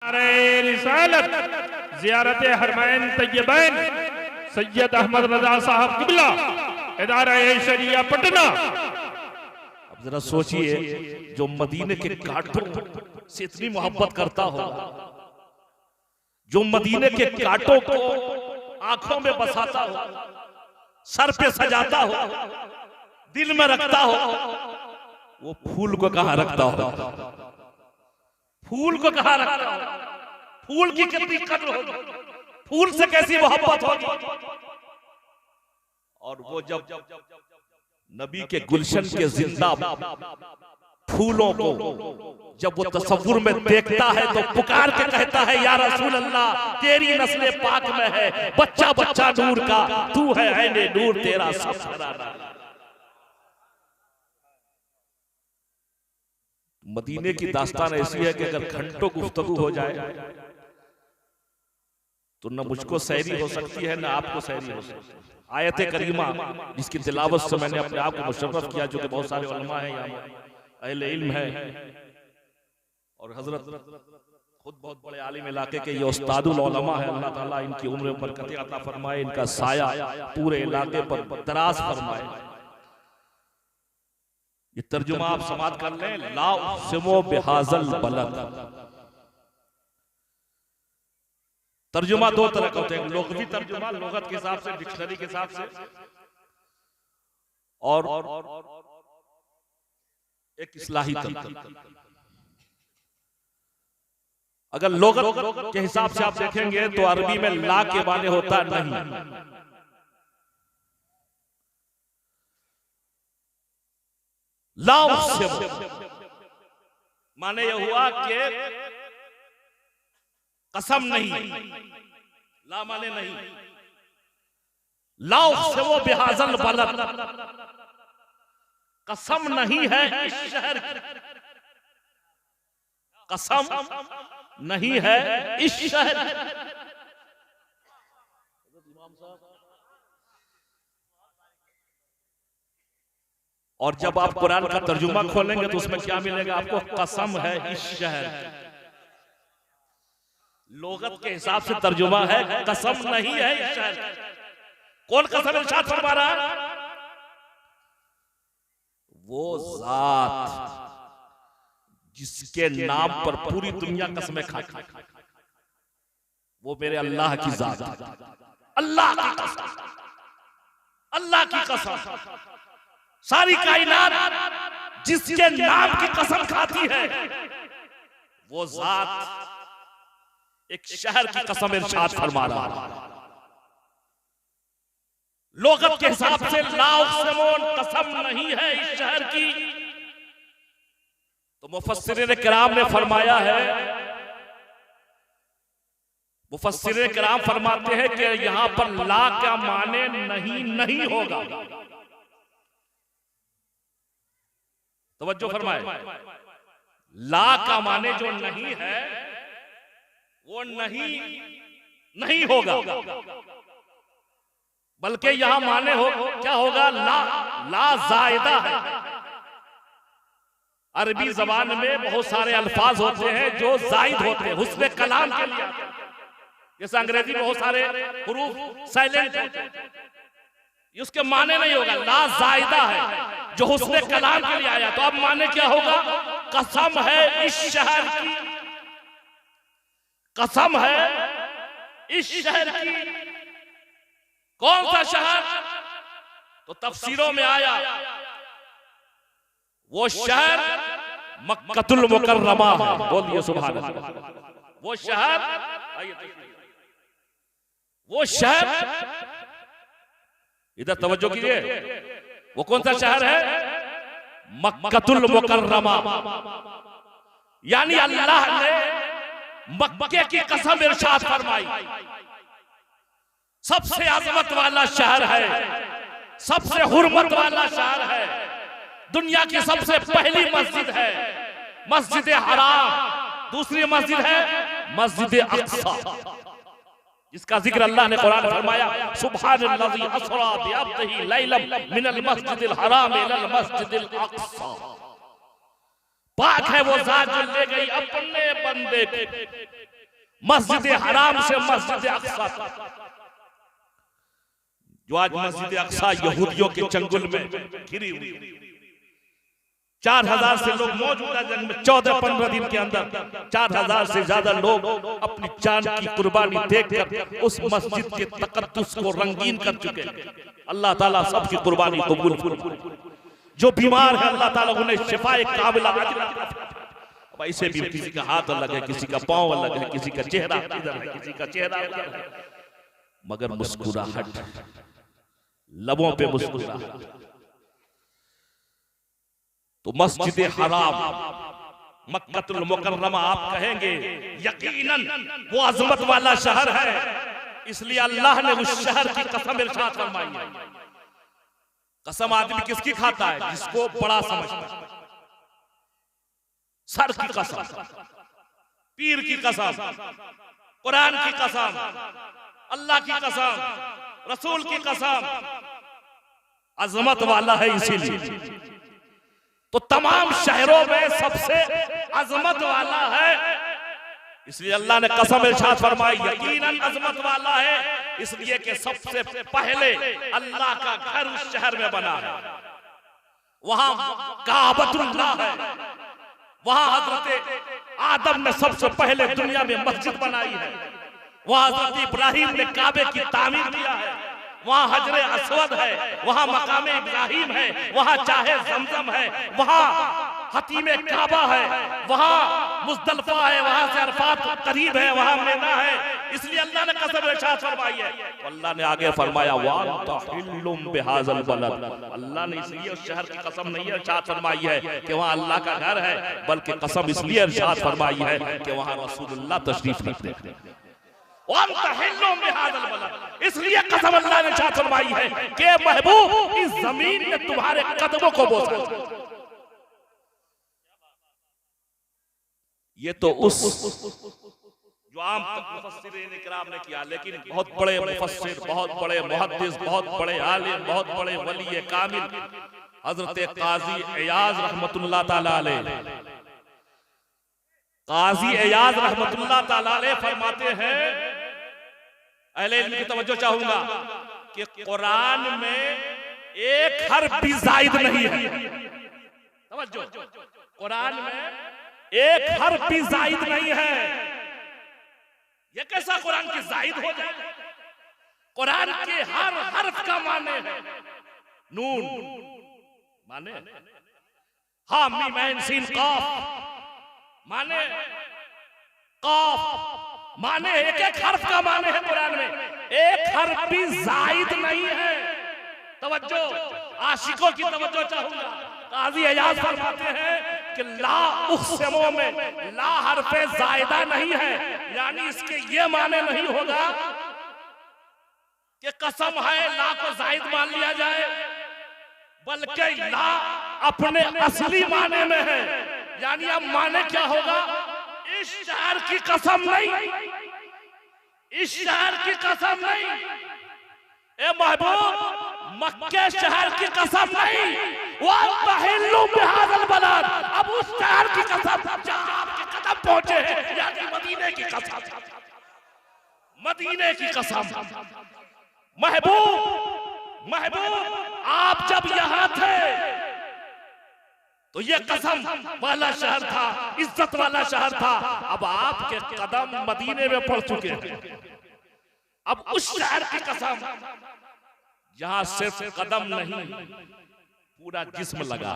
अरे रिसालत ज़ियारत हरमैन तैयबैन सैयद अहमद रजा साहब किबला इदारा शरिया पटना। अब जरा सोचिए, जो मदीने के कांटों से इतनी मोहब्बत करता हो, जो मदीने के कांटों को आंखों में बसाता हो, सर पे सजाता हो, दिल में रखता हो, वो फूल को कहां रखता हो? फूल को कहां रखता हो? फूल की कितनी कद्र होगी, फूल से कैसी मोहब्बत होगी। और वो जब नबी के गुलशन के जिंदा फूलों को जब वो तसव्वुर में देखता है तो पुकार के कहता है, या रसूल अल्लाह, तेरी नस्ल पाक में है बच्चा बच्चा नूर का, तू है ऐने नूर, तेरा सब घराना। मदीने की दास्तान ऐसी है कि अगर घंटों गुफ्तगू हो जाए तो न मुझको सैरी हो सकती है, न आपको सैरी हो सकती है। आयत करीमा जिसकी तिलावत से मैंने अपने आप को मुशर्रफ किया, जो कि बहुत सारे उलमा हैं यहाँ, अहले इल्म है, और हजरत खुद बहुत बड़े आलिम इलाके के ये उस्तादुल उलमा है। अल्लाह ताला इनकी उम्र पर बरकत अता फरमाए, इनका साया पूरे इलाके पर दराज फरमाए। ये तर्जुमा आप समात कर लें, ला उक़सिमु बिहाज़ल बलद। तर्जुमा दो तरह का होते हैं, लुग़वी तर्जुमा लुगत के हिसाब से, डिक्शनरी के हिसाब से, और एक इस्लाही तर्जुमा। अगर लुगत के हिसाब से आप देखेंगे तो अरबी में ला के माने होता नहीं। ला उक़सिमु माने यह हुआ कि कसम नहीं, ला माने नहीं। ला उक़सिमु बिहाज़ल बलद, कसम नहीं है इस शहर की, कसम नहीं है इस शहर की। और जब आप कुरान का तर्जुमा खोलेंगे तो उसमें क्या मिलेगा आपको? कसम है इस शहर की। लोगत के हिसाब से तर्जुमा है कसम नहीं है इस शहर की। कौन कसम इरशाद फरमा रहा है? वो जात जिसके नाम पर पूरी दुनिया कसमें खाती, वो मेरे अल्लाह की जात है। अल्लाह की कसम, अल्लाह की कसम, सारी कायनात जिसके नाम की कसम खाती है, वो जात एक शहर की कसम इरशाद फरमा रहा है। लोगत के हिसाब से ला उक़सिमु कसम नहीं है इस शहर की, तो मुफस्सिरीन किराम ने फरमाया है, मुफस्सिरीन किराम फरमाते हैं कि यहां पर ला का माने नहीं होगा। तवज्जो फरमाए, ला का माने जो नहीं है वो नहीं होगा, बल्कि यहां माने हो क्या होगा? ला जायदा है। अरबी जबान में बहुत सारे अल्फाज होते हैं जो जायद होते हैं, हुस्न कलाम के लिए। जैसे अंग्रेजी में बहुत सारे हुरूफ साइलेंट होते हैं, उसके माने नहीं होगा। ला जायदा है जो हुस्न कलाम के लिए आया, तो अब माने क्या होगा? कसम है इस शहर की, कसम है इस शहर की। कौन सा शहर? तो तफसीरों में आया वो शहर मक्कतुल मुकर्रमा है। बोलिए सुभान अल्लाह। वो शहर, वो शहर, इधर तवज्जो कीजिए, वो कौन सा शहर है? मक्कतुल मुकर्रमा। यानी अल्लाह ने मक्के की कसम इरशाद फरमाई, सबसे अजमत वाला शहर है, सबसे हुर्मत वाला शहर है, दुनिया की सबसे पहली मस्जिद है मस्जिद हराम, दूसरी मस्जिद है मस्जिद अक्सा, जिसका जिक्र अल्लाह ने कुरान में फरमाया, सुब्हानल्लज़ी अस्रा बिअब्दिही लैलन मिनल मस्जिदिल हराम इलल मस्जिदिल अक्सा। पाक है वो जात जो ले गई अपने बंदे को मस्जिद हराम से मस्जिद अक्सा, जो आज मस्जिद अक्सा यहूदियों के चंगुल में घिरी हुई, 4000 से लोग मौजूदा जंग में 14-15 दिन के अंदर 4000 से ज्यादा लोग अपनी जान की कुर्बानी देकर उस मस्जिद के तकद्दुस को रंगीन कर चुके हैं। अल्लाह ताला सबकी कुर्बानी कबूल फरमाए। जो बीमार है अल्लाह ताला उन्हें शिफाए कामिला अता फरमाए। अब ऐसे भी किसी का हाथ अलग है, किसी का पांव अलग है, किसी का चेहरा इधर है, किसी का चेहरा उधर है, मगर मुस्कुराहट, लबों पे मुस्कुराहट। तो मस्जिद हराम मक्कतुल मुकर्रमा आप कहेंगे यकीनन वो अजमत वाला शहर है, इसलिए अल्लाह ने उस शहर की कसम इरशाद फरमाई है। कसम आदमी किसकी खाता है? जिसको बड़ा समझता है। सर की कसम, पीर की कसम, कुरान की कसम, अल्लाह की कसम, रसूल की कसम, अजमत वाला है। इसीलिए तो तमाम शहरों में सबसे अजमत वाला है, इसलिए अल्लाह ने कसम इरशाद फरमाई यकीनन अजमत वाला है, इसलिए कि सबसे पहले अल्लाह का घर उस शहर में बना है। वहां काबतुल्लाह है, वहां हजरत आदम ने सबसे पहले दुनिया में मस्जिद बनाई है, वहां हजरत इब्राहिम ने काबे की तामीर किया है, वहां हजरे अस्वद है, वहां मकाम इब्राहिम है, वहां चाहे जमजम है, वहां हतीमे काबा है, वहां मुज़दलिफा है, वहां से अरफात करीब है, वहां मिना है। इसलिए अल्लाह ने कसम इरशाद फरमाई है। अल्लाह ने आगे फरमाया वांता हिल्लुम बिहाज़ल बलद, अल्लाह ने इसलिए उस शहर की कसम नहीं इरशाद फरमाई है कि वहां अल्लाह का घर है, बल्कि कसम इसलिए इरशाद फरमाई है कि वहां रसूलुल्लाह तशरीफ रखते हैं। इसलिए कसम अल्लाह ने इरशाद फरमाई है कि महबूब इस जमीन ने तुम्हारे कदमों को बोसा। ये तो उस जो आम मुफस्सिरीन इकराम ने किया, लेकिन बहुत बड़े मुफस्सिर, बहुत बड़े मुहद्दिस, बहुत बड़े आलिम, बहुत बड़े वली कामिल हजरत काजी इयाज रहमतुल्लाह ताला अलैह, काजी इयाज रहमतुल्लाह ताला अलैह फरमाते हैं, अहले इल्म की तवज्जो चाहूंगा कि कुरान में एक हर्फ भी जायद नहीं है। तवज्जो, कुरान में एक हर्फ भी जायद नहीं है। ये कैसा कुरान की जायद हो जाए? कुरान के हर हर्फ का माने है नून, माने हा मीम ऐन सीन काफ, माने काफ, माने एक एक हर्फ का माने है कुरान में, एक हर्फ भी जायद नहीं है। तवज्जो, आशिकों की तवज्जो चाहूंगा। काजी इयाज फरमाते हैं कि ला उक़सिमु में ला हर्फे जायदा नहीं है, यानी इसके ये माने नहीं होगा कि कसम है ला को जायद मान लिया जाए, बल्कि ला अपने असली माने में है। यानी अब माने क्या होगा? इस शहर की कसम नहीं, इस शहर की कसम नहीं, ए महबूब मक्के शहर की कसम नहीं, वल्तहिल्लु बिहाज़ल बलद, अब उस शहर की कसम जहां आपके कदम पहुंचे हैं, यानी मदीने की कसम, मदीने की कसम। महबूब महबूब आप जब यहां थे तो ये कसम वाला शहर था, इज्जत वाला शहर था। अब आपके कदम मदीने में पड़ चुके हैं, अब उस शहर की कसम जहां सिर्फ कदम नहीं पूरा जिस्म लगा,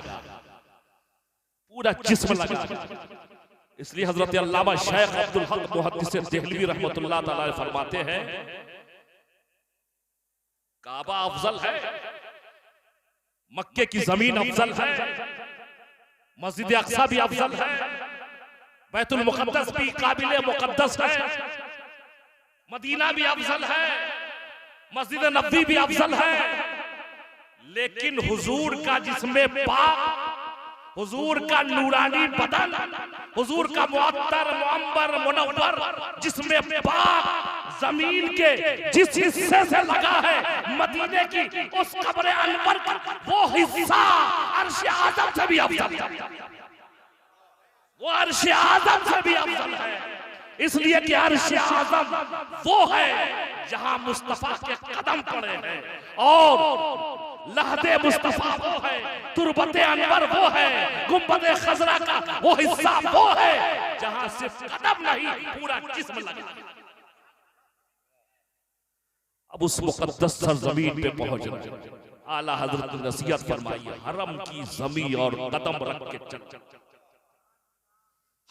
पूरा जिस्म लगा। इसलिए हजरत अल्लामा शेख अब्दुल हक मुहद्दिस देहलवी रहमतुल्लाह ताला अलैह फरमाते हैं काबा अफजल है, मक्के की जमीन अफजल है, मस्जिद अक्सा भी अफजल है, बैतुल मुक़द्दस भी काबिल मुक़द्दस है, मदीना भी अफजल है, मस्जिद नबवी भी अफजल है। लेकिन हुजूर का जिसमें पाक, हुजूर का नूरानी बदन, हुजूर का मुअत्तर मुअम्बर मुनव्वर जिसमें पाक जमीन के जिस हिस्से से लगा है मदीने की उस कब्र अनवर का वो हिस्सा अर्श आज़म से भी अफजल है, वो अर्श आज़म से भी अफजल है। इसलिए कि अर्श आज़म वो है जहां मुस्तफा के कदम पड़े हैं, और लहदे मुस्तफा वो है, तुरबते अनवर वो है, गुंबदे खजरा का वो हिस्सा वो है जहां सिर्फ कदम नहीं पूरा जिस्म लगा। अब उस मुकद्दस सरजमीन पे पहुंच रहे, आला हजरत ने नसीहत फरमाई है, हरम की जमीन और कदम रख के चल,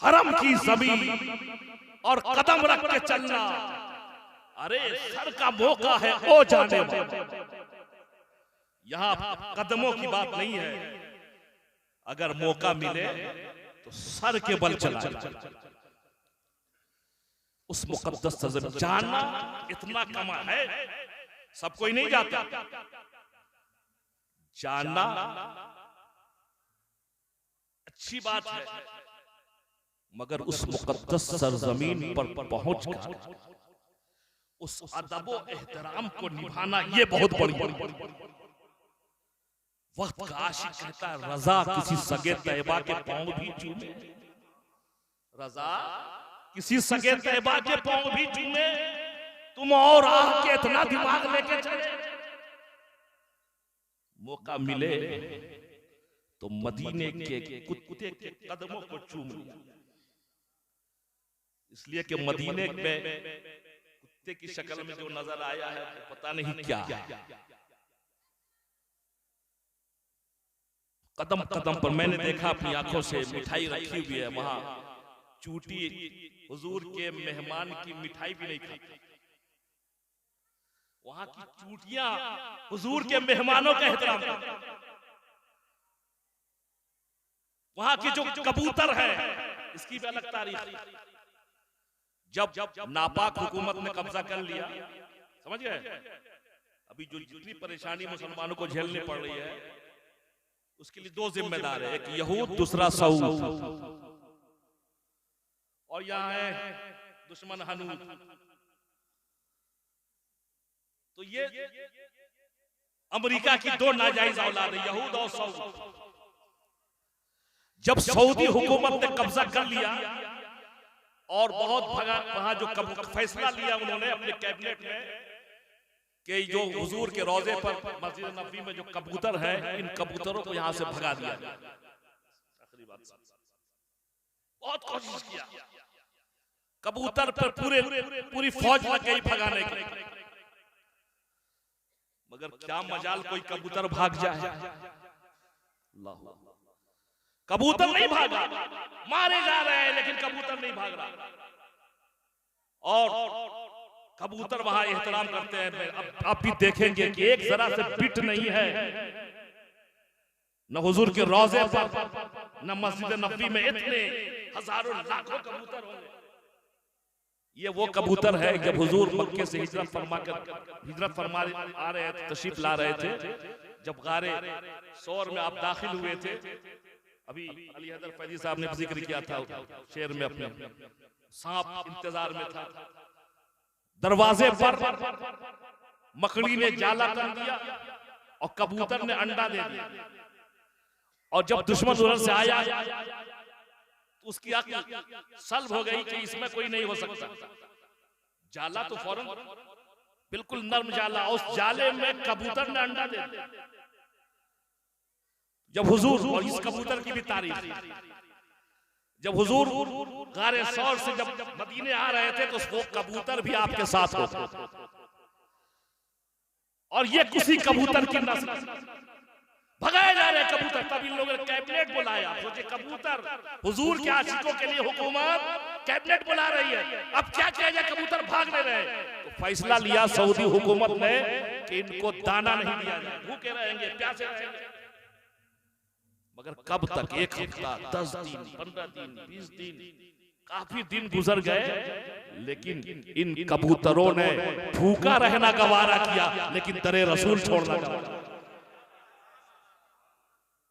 हरम की जमीन और कदम रख के चलना। अरे सर का मौका है ओ जाने, यहां कदमों की बात नहीं है, अगर मौका मिले तो सर के बल चला। उस मुकद्दस सरजमीन जानना इतना कमा है, सब कोई नहीं जाता। जानना अच्छी बात है, मगर उस मुकद्दस सरजमीन पर पहुंचकर उस अदब व एहतराम को निभाना ये बहुत बड़ी वक्त का आशिक कहता है, रजा किसी सगे तैयबा के पांव भी चूमे, रजा किसी सगे तैयबा के पांव भी चूमे, तुम और आके इतना दिमाग लेके चले। मौका मिले तो मदीने के कुत्ते के कदमों को चूम लिया, इसलिए कि मदीने में कुत्ते की शक्ल में जो नजर आया है पता नहीं क्या। कदम कदम पर मैंने देखा अपनी आंखों से, मिठाई रखी हुई है वहां, चूटी हुजूर के मेहमान की मिठाई भी नहीं खाती, वहां की चूटियां हुजूर के मेहमानों का एहतराम करती। वहां की जो कबूतर है इसकी भी अलग तारीफ। जब नापाक हुकूमत ने कब्जा कर लिया, समझ गए, अभी जो जितनी परेशानी मुसलमानों को झेलनी पड़ रही है उसके लिए दो जिम्मेदार है, एक यहूद दूसरा सऊद, और यहाँ है दुश्मन हनूद। तो ये अमेरिका की दो नाजायज औलाद है, यहूद और सऊद। जब सऊदी हुकूमत ने कब्जा कर लिया और बहुत भगा, वहां जो फैसला लिया उन्होंने अपने कैबिनेट में कि जो हुजूर के रोजे पर मस्जिद नबवी में जो कबूतर है, इन कबूतरों को यहां से भगा दिया। आखिरी बात, बहुत कोशिश किया, कबूतर पर पूरी फौज लग गई भगाने की, मगर क्या मजाल कोई कबूतर भाग जाए। कबूतर नहीं भागा, मारे जा रहे हैं लेकिन कबूतर नहीं भाग रहा। और कबूतर वहां एहतराम करते हैं। अब आप भी देखेंगे कि एक जरा से बिट नहीं है, न हुजूर के रोजे पर न मस्जिद नबवी में इतने हजारों लाखों कबूतर होंगे। ये वो कबूतर है जब हुजूर मक्के से हिजरत फरमा आ रहे थे, तशरीफ ला रहे थे, जब गारे सौर में आप दाखिल हुए थे। अभी अली हैदर फैजी साहब ने जिक्र किया था शेर में, अपने सांप इंतजार में था, दरवाजे पर मकड़ी ने जाला कर दिया और कबूतर ने अंडा दे दिया, और जब दुश्मन उधर से आया तो उसकी अक्ल सल्ब हो गई कि इसमें कोई नहीं हो सकता। जाला तो फौरन बिल्कुल नर्म जाला, उस जाले में कबूतर ने अंडा दे दिया। जब हुजूर, और इस कबूतर की भी तारीफ, जब हुजूर गारे सौर से जब मदीने आ रहे थे तो वो कबूतर भी आपके साथ होता, और ये किसी कबूतर की नस्ल, भगाए जा रहे कबूतर। तब इन लोगों ने कैबिनेट बुलाया, सोचे कबूतर हुजूर के आशिकों के लिए हुकूमत कैबिनेट बुला रही है, अब क्या किया जाए, कबूतर भाग नहीं रहे। तो फैसला लिया सऊदी हुकूमत ने कि इनको दाना नहीं दिया जाए, भूखे रहेंगे, प्यासे रहेंगे। मगर कब तक, एक हफ्ता, 10 दिन, 15 दिन, 20 दिन, काफी दिन गुजर गए, लेकिन इन कबूतरों ने भूखा रहना गवारा किया, लेकिन दरे रसूल छोड़ना गवारा।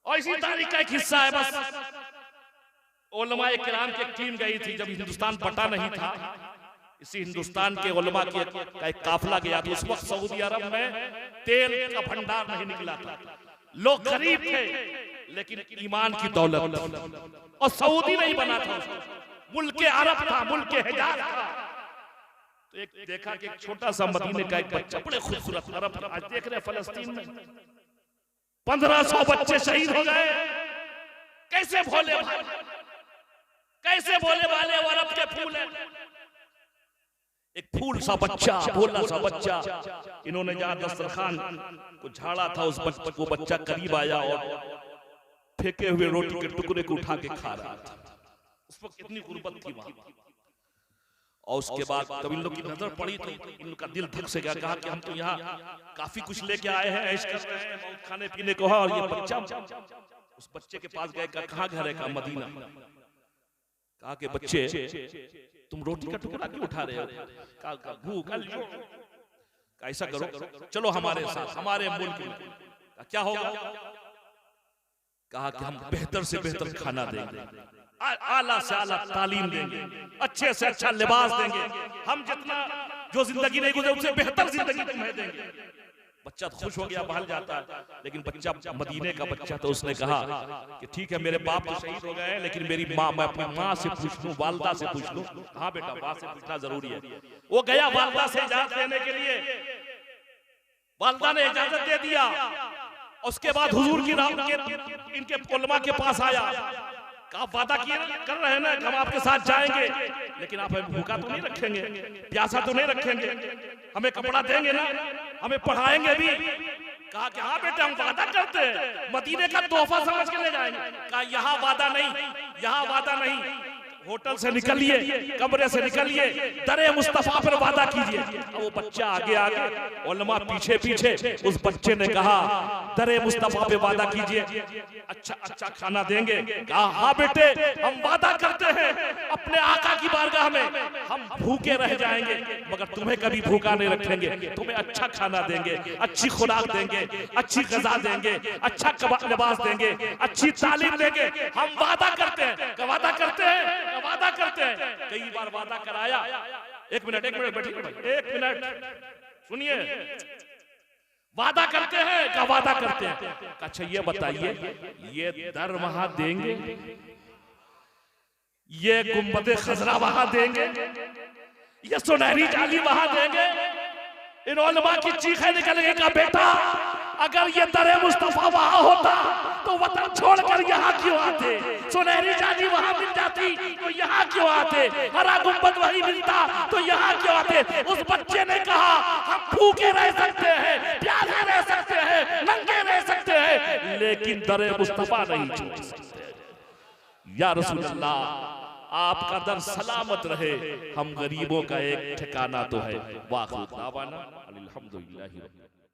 और इसी तारीख का एक हिस्सा है, बस उलमा किराम की एक टीम गई थी जब हिंदुस्तान बटा नहीं था, इसी हिंदुस्तान के उलमा का एक काफिला गया था। उस वक्त सऊदी अरब में तेल का भंडार नहीं निकला था, लोग गरीब थे, लेकिन ईमान की दौलत, और सऊदी नहीं बना था। मुल्क अरब था, मुल्क हिजाज था। तो एक देखा कि एक छोटा सा मदीने का एक बच्चा, बड़े खूबसूरत अरब, आज देख रहे फलस्तीन में 1500 बच्चे शहीद हो गए। कैसे भोले भाले, कैसे भोले भाले वो अरब के फूल है। एक फूल सा बच्चा, भोला सा बच्चा, इन्होंने जहां दस्तरखान को झाड़ा था, उस बच्चे को बच्चा करीब आया और फेंके हुए रोटी के टुकड़े को उठा के खा रहा था। उस वक्त कितनी गुर्बत थी वहां। और उसके बाद कभी इन लोग की नजर पड़ी तो इनका दिल धक से गया, कहा कि हम तो यहाँ काफी कुछ लेके आए हैं, ऐश कर रहे हैं, बहुत खाने पीने को है, और ये बच्चा। उस बच्चे के पास गए, कहा घर है, कहा मदीना। कहा कि बच्चे तुम रोटी का टुकड़ा क्यों उठा रहे हो? कहा भूख, ऐसा करो चलो हमारे साथ, हमारे मुल्क में। क्या होगा? कहा कि हम बेहतर से बेहतर खाना देंगे, आला से आला तालीम देंगे, अच्छे से अच्छा लिबास देंगे, हम जितना जो जिंदगी नहीं गुजरे उससे बेहतर जिंदगी तुम्हें देंगे। बच्चा तो खुश हो गया, बहल जाता है। लेकिन बच्चा मदीने का बच्चा, तो उसने कहा कि ठीक है मेरे बाप तो शहीद हो गए हैं, लेकिन मेरी माँ, मैं अपनी माँ से पूछ लूं, वालदा से पूछ लूं। हाँ बेटा, माँ से पूछना जरूरी है। वो गया वालदा से इजाजत लेने के लिए, वालदा ने इजाजत दे दिया। उसके बाद हुजूर की राह इनके उलमा के पास आया, कहा वादा किए कर रहे हैं ना, हम आपके साथ जाएंगे, लेकिन आप हमें भूखा तो नहीं रखेंगे, प्यासा तो नहीं रखेंगे, हमें कपड़ा देंगे ना, हमें पढ़ाएंगे भी। कहा कि हाँ बेटे हम वादा करते हैं, मदीने का तोहफा समझ के ले जाएंगे। कहा यहाँ वादा नहीं, यहाँ वादा नहीं, होटल से निकलिए, कमरे से निकलिए, दरे मुस्तफा पर वादा कीजिए। अब वो बच्चा आगे आगे, उलमा पीछे पीछे। उस बच्चे ने कहा दरे मुस्तफा पे वादा कीजिए, अच्छा अच्छा खाना देंगे। कहा हाँ बेटे हम वादा करते हैं, अपने आका की बारगाह में हम भूखे रह जाएंगे, मगर तुम्हें कभी भूखा नहीं रखेंगे, तुम्हें अच्छा खाना देंगे, अच्छी खुराक देंगे, अच्छी ग़िज़ा देंगे, अच्छा लिबास देंगे, अच्छी तालीम देंगे। हम वादा करते हैं, वादा करते हैं, वादा करते हैं। कई बार वादा कराया। एक मिनट बैठिए, एक मिनट सुनिए। वादा करते हैं, क्या वादा करते हैं? अच्छा ये बताइए, ये दर वहां देंगे, ये गुंबद खजरा वहां देंगे, ये सुनहरी जाली वहां देंगे? इन उलमा की चीखें निकल गई, का बेटा अगर ये दरे मुस्तफा वहां होता तो वतन छोड़कर यहाँ क्यों आते? सुनहरी जाली वहां मिल जाती तो यहाँ क्यों आते? हरा गुंबद वहीं मिलता तो यहाँ क्यों आते? उस बच्चे ने कहा हम भूखे रह सकते हैं, प्यासे रह सकते हैं, नंगे रह सकते हैं, लेकिन दरे मुस्तफा नहीं छोड़ सकते। या रसूल अल्लाह आपका दर सलामत रहे, हम गरीबों का एक ठिकाना तो है। वाखिर दावाना अल्हम्दुलिल्लाहि रब्बिल आलमीन।